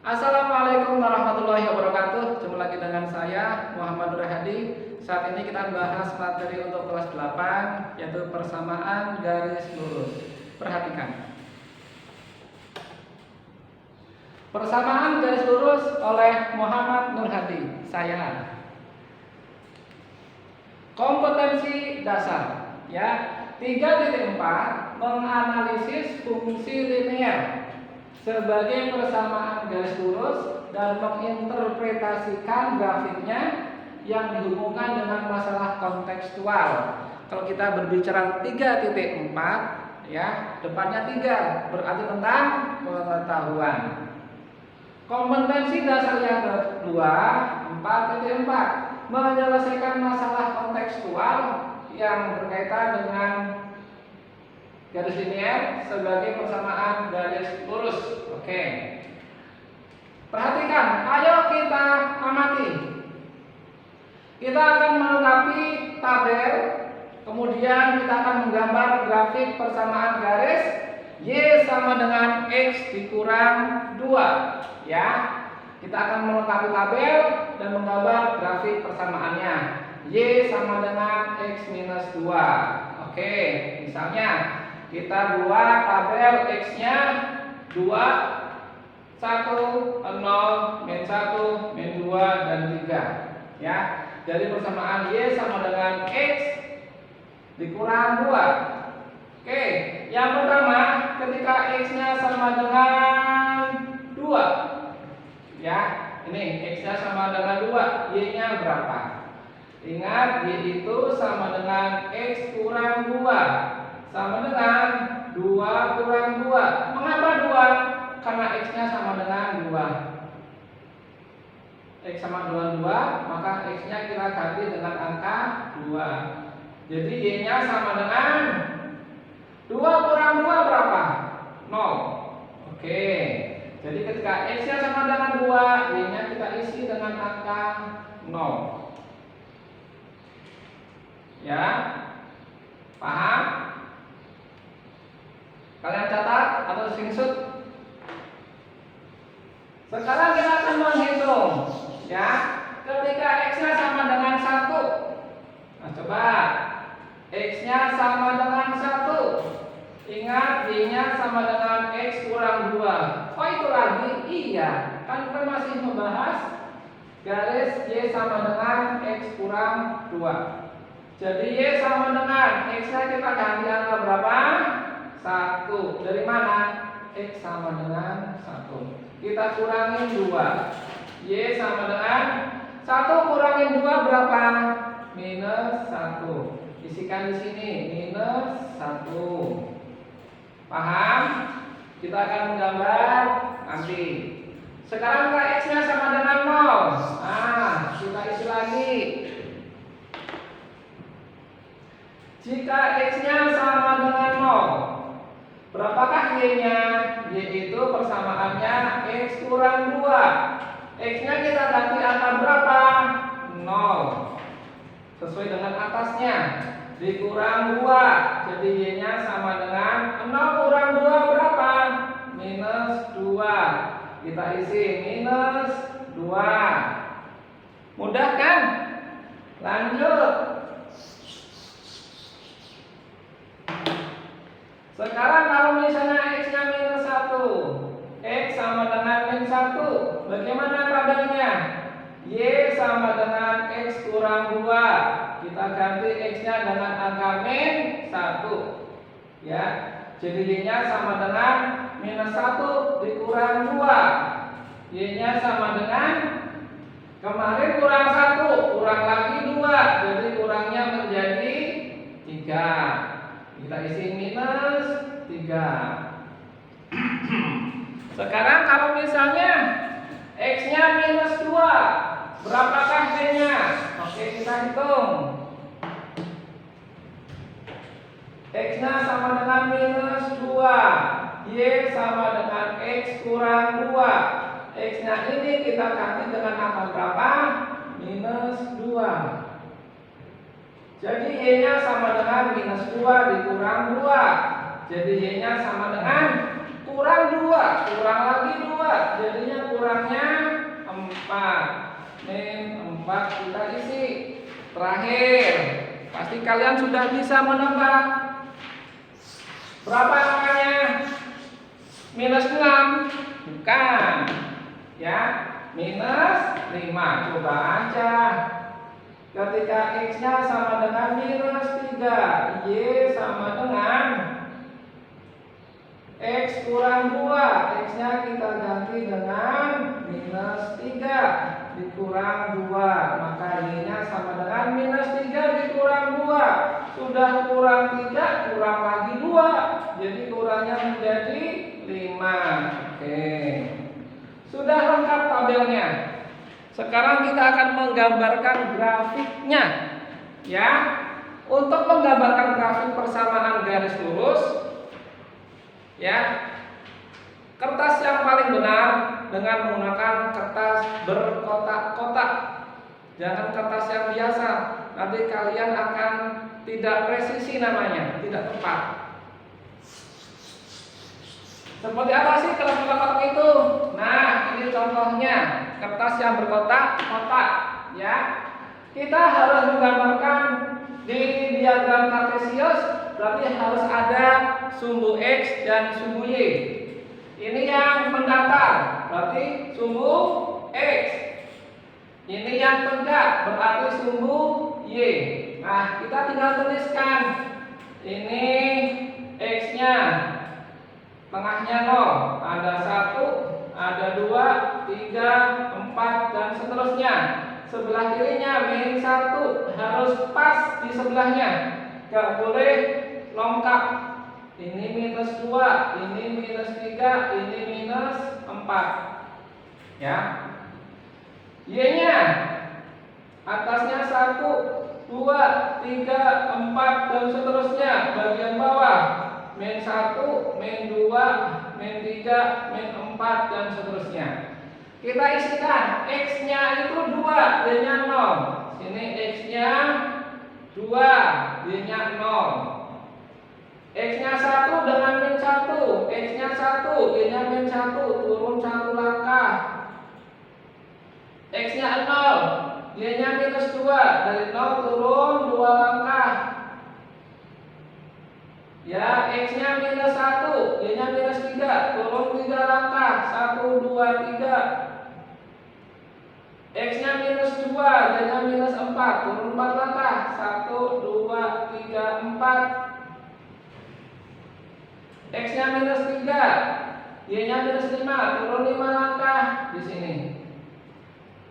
Assalamualaikum warahmatullahi wabarakatuh. Jumpa lagi dengan saya Muhammad Nur Hadi. Saat ini kita bahas materi untuk kelas 8, yaitu persamaan garis lurus. Perhatikan. Persamaan garis lurus oleh Muhammad Nur Hadi. Saya. Kompetensi dasar, ya. 3.4 menganalisis fungsi linear sebagai persamaan garis lurus dan menginterpretasikan grafiknya yang dihubungkan dengan masalah kontekstual. Kalau kita berbicara 3.4, ya, depannya 3 berarti tentang pengetahuan. Kompetensi dasar yang kedua 4.4 menyelesaikan masalah kontekstual yang berkaitan dengan garis linear sebagai persamaan garis lurus. Oke. Perhatikan, ayo kita amati. Kita akan melengkapi tabel, kemudian kita akan menggambar grafik persamaan garis Y sama dengan X dikurang 2, ya. Kita akan melengkapi tabel dan menggambar grafik persamaannya. Y sama dengan X minus 2. Oke, misalnya kita buat tabel X-nya 2, 1, 0, min 1, min 2, dan 3, ya. Dari persamaan Y sama dengan X dikurang 2. Oke, yang pertama ketika X-nya sama dengan 2, ya. Ini X-nya sama dengan 2, Y-nya berapa? Ingat, Y itu sama dengan X kurang 2, sama dengan 2 kurang 2. Mengapa 2? Karena X-nya sama dengan 2. X sama dengan 2, maka X-nya kita ganti dengan angka 2. Jadi Y-nya sama dengan 2 kurang 2 berapa? 0. Oke. Jadi ketika X-nya sama dengan 2, Y-nya kita isi dengan angka 0. Ya. Paham? Kalian catat atau screenshot? Sekarang kita akan menghitung, ya. Ketika X-nya sama dengan 1. Nah, coba. X-nya sama dengan 1. Ingat, Y-nya sama dengan X kurang 2. Oh, itu lagi? Iya. Kan kita masih membahas garis Y sama dengan X kurang 2. Jadi Y sama dengan X-nya kita ganti angka berapa? 1. Dari mana? X sama dengan 1. Kita kurangin 2. Y sama dengan 1 kurangin 2 berapa? Minus 1. Isikan di sini minus 1. Paham? Kita akan menggambar nanti. Sekarang X-nya sama dengan 0. Nah, kita isi lagi. Jika X-nya sama dengan 0, berapakah Y-nya? Y itu persamaannya X kurang 2. X-nya kita ganti angka berapa? 0. Sesuai dengan atasnya. Dikurang 2. Jadi Y-nya sama dengan 0 kurang 2 berapa? Minus 2. Kita isi minus 2. Mudah kan? Lanjut. Sekarang kalau misalnya X-nya minus 1, X sama dengan min 1, bagaimana tabelnya? Y sama dengan X kurang 2. Kita ganti X-nya dengan angka min 1, ya. Jadi Y-nya sama dengan minus 1 dikurang 2. Y-nya sama dengan kemarin kurang 1, kurang lagi 2. Jadi kurangnya menjadi 3. Kita isi minus 3. Sekarang kalau misalnya X-nya minus 2, berapakah Y-nya? Oke, kita hitung. X-nya sama dengan minus 2. Y sama dengan X kurang 2. X-nya ini kita ganti dengan angka berapa? Minus 2. Jadi Y-nya sama dengan minus 2 dikurang 2. Jadi Y-nya sama dengan kurang 2. Kurang lagi 2. Jadinya kurang kurangnya 4. Min 4 kita isi. Terakhir, pasti kalian sudah bisa menebak berapa angkanya? Minus 6? Bukan. Ya, minus 5. Coba aja. Ketika X-nya sama dengan minus 3, Y sama dengan X kurang 2. X-nya kita ganti dengan minus 3 dikurang 2. Maka Y-nya sama dengan minus 3 dikurang 2. Sudah kurang 3, kurang lagi 2. Jadi kurangnya menjadi 5. Oke. Sudah lengkap tabelnya. Sekarang kita akan menggambarkan grafiknya. Ya. Untuk menggambarkan grafik persamaan garis lurus, ya, kertas yang paling benar dengan menggunakan kertas berkotak-kotak. Jangan kertas yang biasa. Nanti kalian akan tidak presisi namanya, tidak tepat. Seperti apa sih kertas berkotak itu? Nah, ini contohnya kertas yang berkotak-kotak. Ya, kita harus menggambarkan di diagram kartesius. Berarti harus ada sumbu X dan sumbu Y. Ini yang mendatar, berarti sumbu X. Ini yang tegak, berarti sumbu Y. Nah, kita tinggal tuliskan. Ini X-nya, tengahnya 0. Ada 1, ada 2, 3, 4, dan seterusnya. Sebelah kirinya min 1, harus pas di sebelahnya. Gak boleh lengkap. Ini minus 2, ini minus 3, ini minus 4. Ya. Y-nya atasnya 1, 2, 3, 4, dan seterusnya. Bagian bawah min 1, min 2, min 3, min 4, dan seterusnya. Kita isikan X-nya itu 2, Y-nya 0. Sini X-nya 2, Y-nya 0. X-nya 1 dengan min 1. X-nya 1, Y-nya min 1. Turun 1 langkah. X-nya 0, Y-nya minus 2. Dari 0 turun 2 langkah. Ya, X-nya minus 1, Y-nya minus 3. Turun 3 langkah. 1, 2, 3. X-nya minus 2, Y-nya minus 4. Turun 4 langkah. 1, 2, 3, 4. X-nya minus 3, Y-nya minus 5, turun 5 langkah di sini.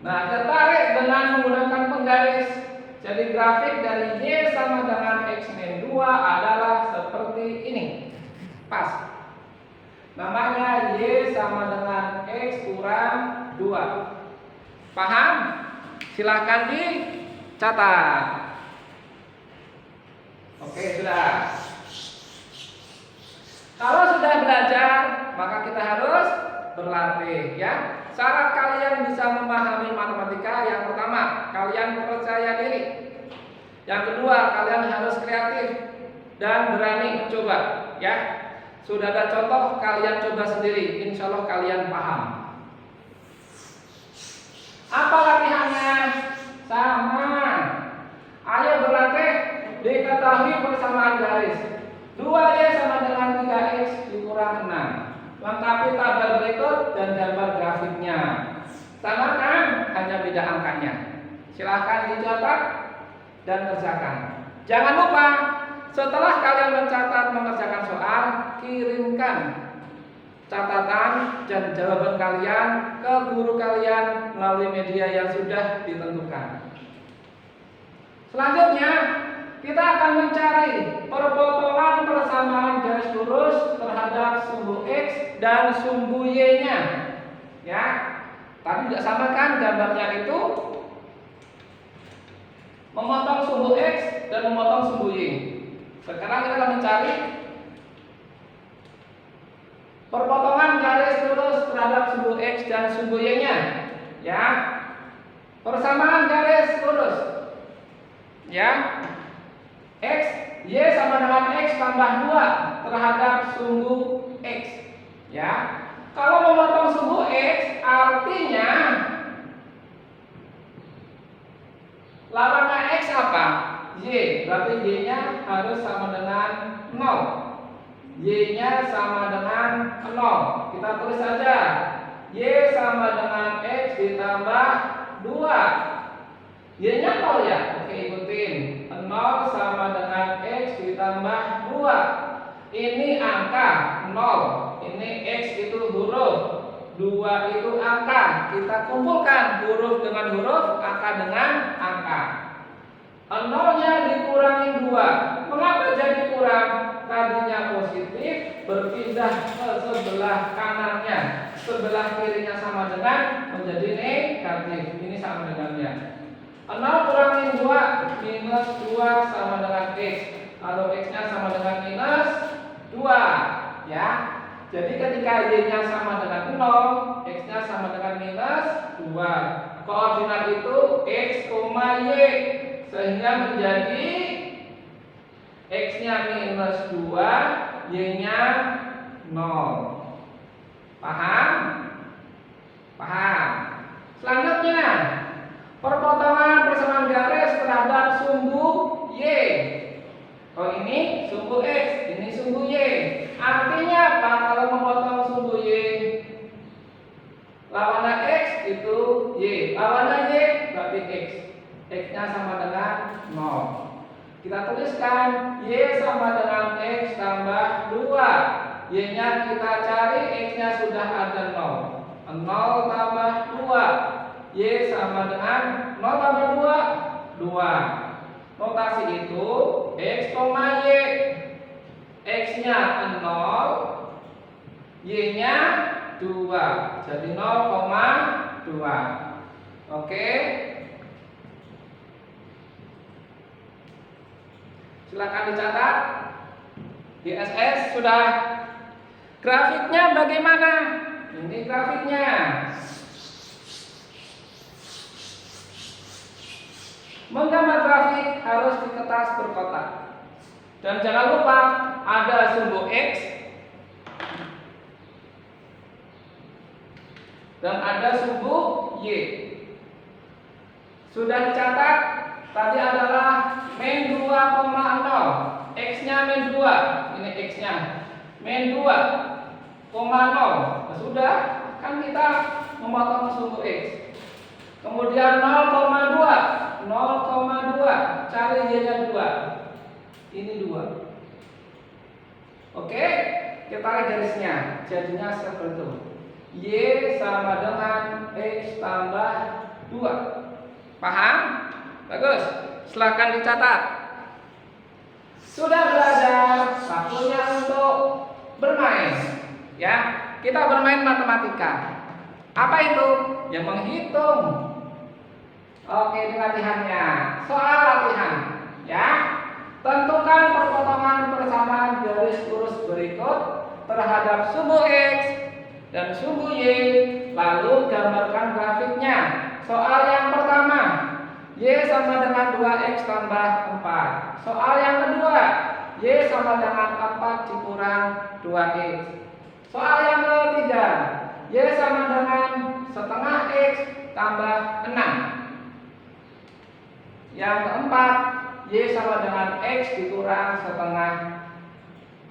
Nah, tertarik dengan menggunakan penggaris. Jadi grafik dari Y sama dengan X min 2 adalah seperti ini. Pas. Namanya Y sama dengan X kurang 2. Paham? Silahkan dicatat. Oke, sudah. Kalau sudah belajar, maka kita harus berlatih, ya. Syarat kalian bisa memahami matematika, yang pertama, kalian percaya diri. Yang kedua, kalian harus kreatif dan berani mencoba, ya. Sudah ada contoh, kalian coba sendiri, insya Allah kalian paham. Apa latihannya? Sama. Ayo berlatih, diketahui persamaan garis. 2Y sama dengan 3X dikurang 6. Lengkapi tabel berikut dan gambar grafiknya. Sama kan? Hanya beda angkanya. Silahkan dicatat dan kerjakan. Jangan lupa, setelah kalian mencatat mengerjakan soal, kirimkan catatan dan jawaban kalian ke guru kalian melalui media yang sudah ditentukan. Selanjutnya, kita akan mencari perpotongan persamaan garis lurus terhadap sumbu X dan sumbu Y-nya. Ya, tadi tidak sama kan gambarnya itu? Memotong sumbu X dan memotong sumbu Y. Sekarang kita akan mencari perpotongan garis lurus terhadap sumbu X dan sumbu Y-nya. Ya, persamaan garis lurus. Ya. X, Y sama dengan X tambah 2 terhadap sumbu X. Ya. Kalau memotong sumbu X, arti minus sama dengan 0. Y-nya sama dengan 0. Kita tulis saja. Y sama dengan X ditambah 2. Y-nya 0 ya? Oke, ikutin. 0 sama dengan X ditambah 2. Ini angka 0. Ini X itu huruf. 2 itu angka. Kita kumpulkan huruf dengan huruf, angka dengan angka. 0-nya dikurangi 2. Mengapa jadi kurang? Tadinya positif, berpindah ke sebelah kanannya. Sebelah kirinya sama dengan menjadi negatif. Ini sama dengannya. 0 kurangi 2, minus 2 sama dengan X. Lalu X-nya sama dengan minus 2. Ya. Jadi ketika Y-nya sama dengan 0, X-nya sama dengan minus 2. Koordinat itu X, Y. Sehingga menjadi X-nya minus 2, Y-nya 0. Paham? Paham. Selanjutnya, perpotongan persamaan garis terhadap sumbu Y. Oh, ini sumbu X, ini sumbu Y. Artinya apa kalau memotong sumbu Y? Lawannya X itu Y, lawannya Y berarti X. X-nya sama dengan 0. Kita tuliskan Y sama dengan X tambah 2. Y-nya kita cari, X-nya sudah ada 0. 0 tambah 2. Y sama dengan 0 tambah 2, 2. Notasi itu X, Y. X-nya 0, Y-nya 2. Jadi 0,2. Oke. Silakan dicatat. Di SS sudah. Grafiknya bagaimana? Ini grafiknya. Menggambar grafik harus di kertas berkotak. Dan jangan lupa ada sumbu X dan ada sumbu Y. Sudah dicatat. Tadi adalah min 2,0. X-nya min 2. Ini X-nya. Min 2,0. Nah, sudah. Kan kita memotong sumbu X. Kemudian 0,2. 0,2. Cari Y-nya 2. Ini 2. Oke. Kita tarik garisnya. Jadinya seperti itu. Y sama dengan X tambah 2. Paham? Bagus. Silakan dicatat. Sudah belajar, waktunya untuk bermain. Ya, kita bermain matematika. Apa itu? Ya, menghitung. Oke, ini latihannya. Soal latihan. Ya, tentukan perpotongan persamaan garis lurus berikut terhadap sumbu X dan sumbu Y, lalu gambarkan grafiknya. Soal yang pertama, Y sama dengan 2X tambah 4. Soal yang kedua, Y sama dengan 4 dikurang 2X. Soal yang ketiga, Y sama dengan setengah X tambah 6. Yang keempat, Y sama dengan X dikurang setengah.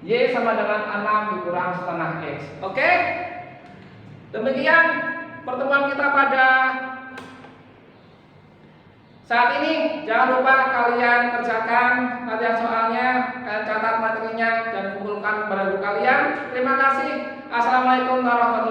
Y sama dengan 6 dikurang setengah X. Oke? Demikian pertemuan kita pada saat ini. Jangan lupa kalian kerjakan latihan soalnya, kalian catat materinya dan kumpulkan pada guru kalian. Terima kasih. Assalamualaikum warahmatullahi wabarakatuh.